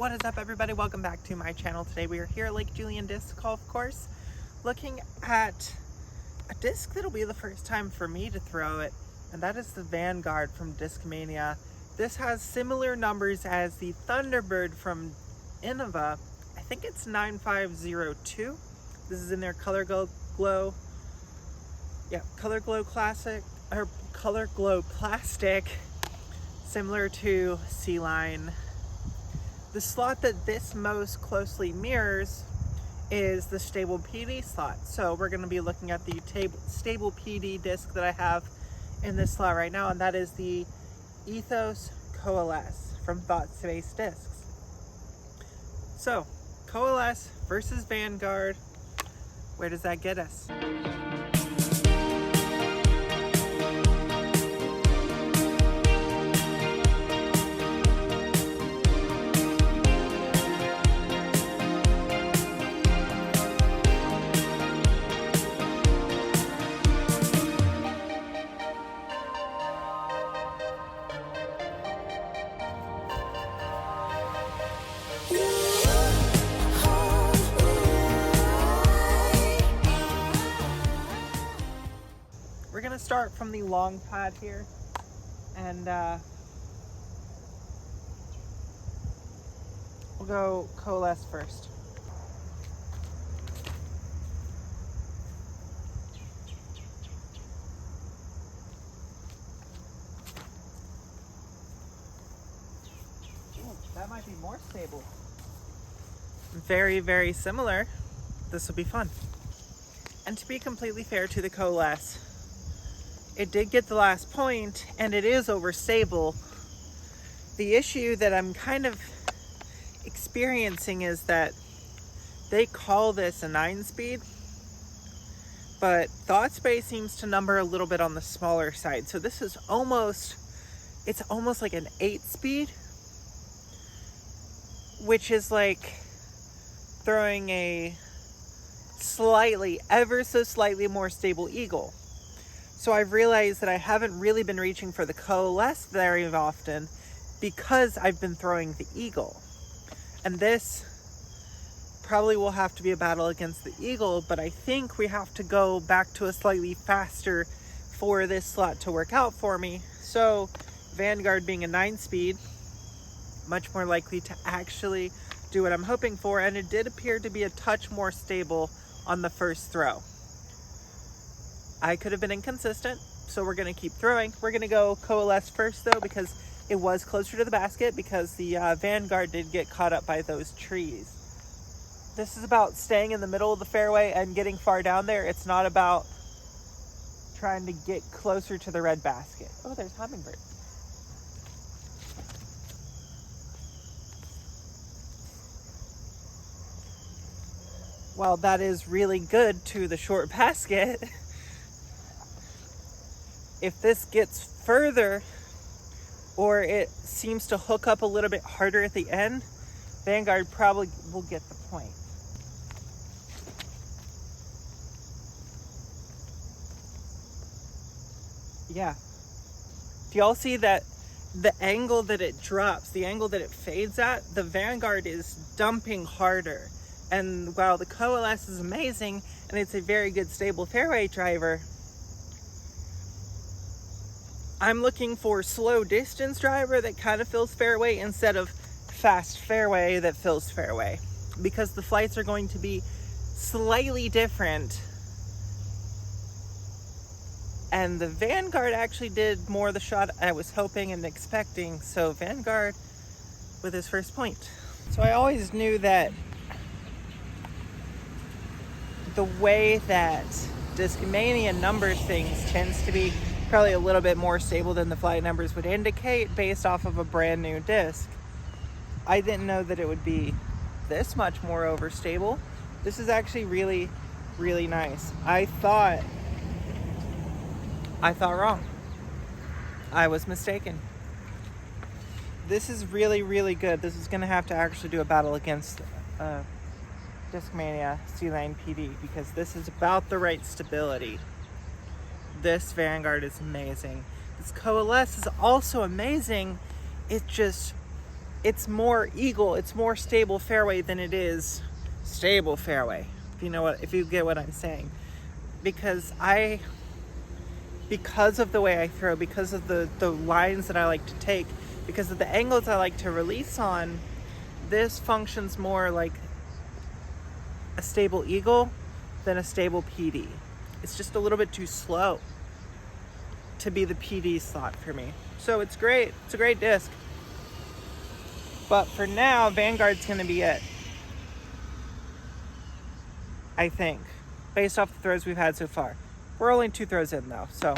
What is up, everybody? Welcome back to my channel. Today we are here at Lake Julian Disc Golf Course looking at a disc that'll be the first time for me to throw it, and that is the Vanguard from Discmania. This has similar numbers as the Thunderbird from Innova. I think it's 9502. This is in their Color Glow Classic, or Color Glow Plastic, similar to Sea Line. The slot that this most closely mirrors is the Stable PD slot. So we're going to be looking at the Stable PD disc that I have in this slot right now, and that is the Ethos Coalesce from Thought Space Discs. So, Coalesce versus Vanguard, where does that get us? We're gonna start from the long pad here, and we'll go Coalesce first. Ooh, that might be more stable. Very, very similar. This will be fun. And to be completely fair to the Coalesce, it did get the last point, and it is overstable. The issue that I'm kind of experiencing is that they call this a 9-speed, but Thought Space seems to number a little bit on the smaller side. So this is almost like an 8-speed, which is like throwing a ever so slightly more stable Eagle. So I've realized that I haven't really been reaching for the Coalesce very often because I've been throwing the Eagle. And this probably will have to be a battle against the Eagle, but I think we have to go back to a slightly faster for this slot to work out for me. So Vanguard being a 9-speed, much more likely to actually do what I'm hoping for, and it did appear to be a touch more stable on the first throw. I could have been inconsistent, so we're going to keep throwing. We're going to go Coalesce first, though, because it was closer to the basket, because the Vanguard did get caught up by those trees. This is about staying in the middle of the fairway and getting far down there. It's not about trying to get closer to the red basket. Oh, there's hummingbird. Well, that is really good to the short basket. If this gets further, or it seems to hook up a little bit harder at the end, Vanguard probably will get the point. Yeah. Do y'all see that the angle that it drops, the angle that it fades at, the Vanguard is dumping harder. And while the Coalesce is amazing, and it's a very good stable fairway driver, I'm looking for slow distance driver that kind of fills fairway instead of fast fairway that fills fairway, because the flights are going to be slightly different. And the Vanguard actually did more of the shot I was hoping and expecting, so Vanguard with his first point. So I always knew that the way that Discmania numbers things tends to be probably a little bit more stable than the flight numbers would indicate based off of a brand new disc. I didn't know that it would be this much more overstable. This is actually really, really nice. I thought wrong. I was mistaken. This is really, really good. This is gonna have to actually do a battle against Discmania Sea Line PD, because this is about the right stability. This Vanguard is amazing. This Coalesce is also amazing. It just it's more eagle, it's more stable fairway than it is stable fairway. If you get what I'm saying. Because of the way I throw, because of the lines that I like to take, because of the angles I like to release on, this functions more like a stable eagle than a stable PD. It's just a little bit too slow to be the PD slot for me. So it's great. It's a great disc. But for now, Vanguard's going to be it, I think, based off the throws we've had so far. We're only 2 throws in though, so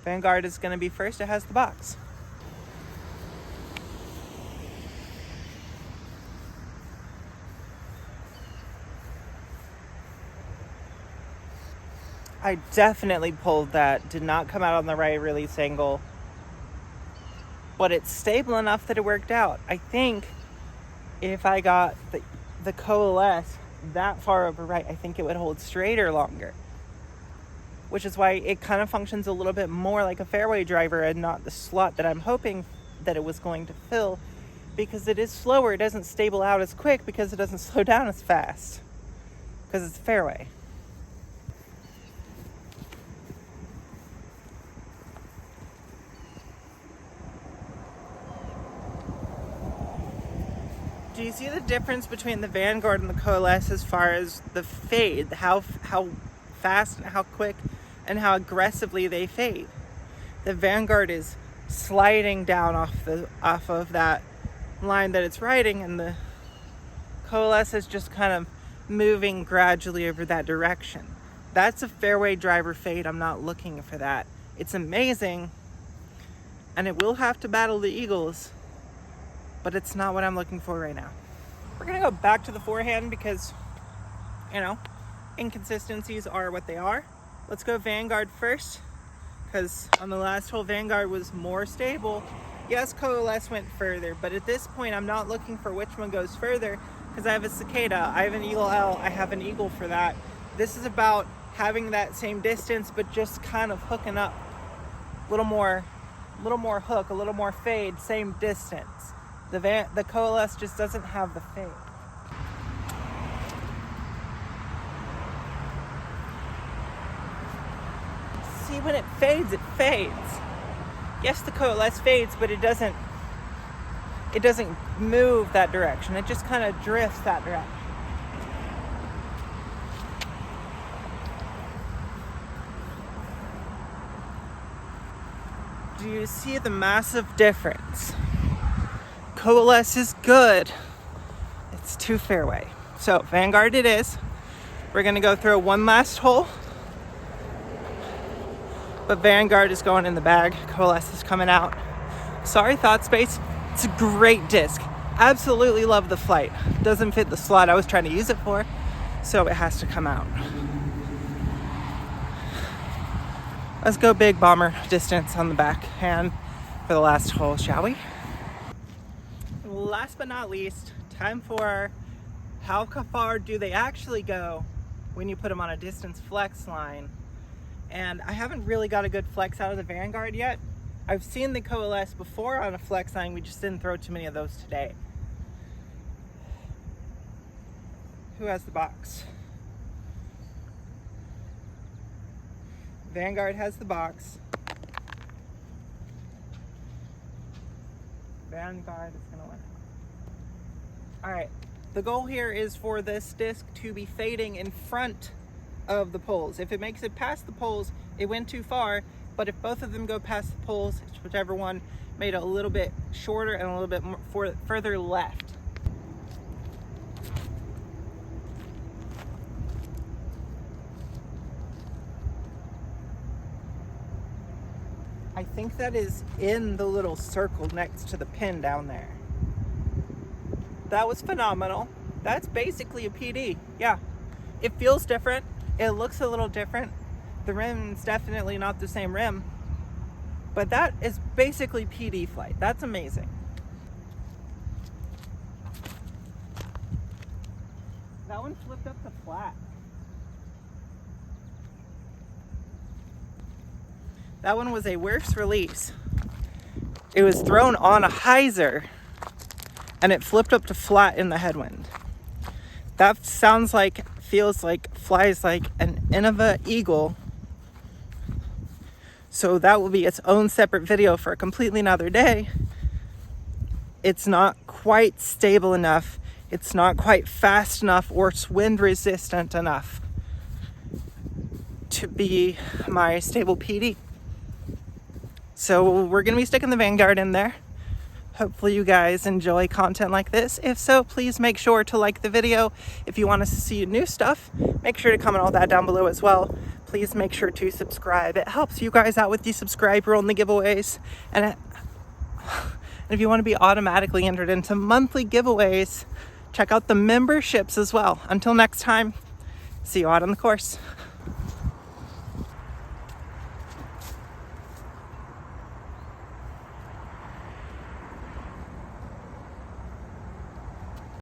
Vanguard is going to be first. It has the box. I definitely pulled that. Did not come out on the right release angle. But it's stable enough that it worked out. I think if I got the Coalesce that far over right, I think it would hold straighter longer. Which is why it kind of functions a little bit more like a fairway driver and not the slot that I'm hoping that it was going to fill. Because it is slower. It doesn't stable out as quick because it doesn't slow down as fast. Because it's a fairway. Do you see the difference between the Vanguard and the Coalesce as far as the fade? How fast and how quick and how aggressively they fade. The Vanguard is sliding down off of that line that it's riding, and the Coalesce is just kind of moving gradually over that direction. That's a fairway driver fade. I'm not looking for that. It's amazing, and it will have to battle the eagles, but it's not what I'm looking for right now. We're gonna go back to the forehand because, inconsistencies are what they are. Let's go Vanguard first, because on the last hole, Vanguard was more stable. Yes, Coalesce went further, but at this point, I'm not looking for which one goes further, because I have a cicada, I have an eagle L, I have an eagle for that. This is about having that same distance, but just kind of hooking up a little more hook, a little more fade, same distance. The Coalesce just doesn't have the fade. See, when it fades, it fades. Yes, the Coalesce fades, but it doesn't move that direction. It just kind of drifts that direction. Do you see the massive difference? Coalesce is good. It's too fairway. So Vanguard it is. We're gonna go through one last hole. But Vanguard is going in the bag. Coalesce is coming out. Sorry, Thought Space. It's a great disc. Absolutely love the flight. Doesn't fit the slot I was trying to use it for, so it has to come out. Let's go big bomber distance on the backhand for the last hole, shall we? Last but not least, time for how far do they actually go when you put them on a distance flex line. And I haven't really got a good flex out of the Vanguard yet. I've seen the Coalesce before on a flex line. We just didn't throw too many of those today. Who has the box? Vanguard has the box. Vanguard is gonna win. All right, the goal here is for this disc to be fading in front of the poles. If it makes it past the poles, it went too far, but if both of them go past the poles, whichever one made it a little bit shorter and a little bit more further left. I think that is in the little circle next to the pin down there. That was phenomenal. That's basically a PD. Yeah, it feels different. It looks a little different. The rim's definitely not the same rim, but that is basically PD flight. That's amazing. That one flipped up to flat. That one was a worse release. It was thrown on a hyzer and it flipped up to flat in the headwind. That feels like, flies like an Innova Eagle. So that will be its own separate video for a completely another day. It's not quite stable enough. It's not quite fast enough or wind resistant enough to be my stable PD. So we're going to be sticking the Vanguard in there. Hopefully you guys enjoy content like this. If so, please make sure to like the video. If you want us to see new stuff, make sure to comment all that down below as well. Please make sure to subscribe. It helps you guys out with the subscriber-only giveaways. And if you want to be automatically entered into monthly giveaways, check out the memberships as well. Until next time, see you out on the course.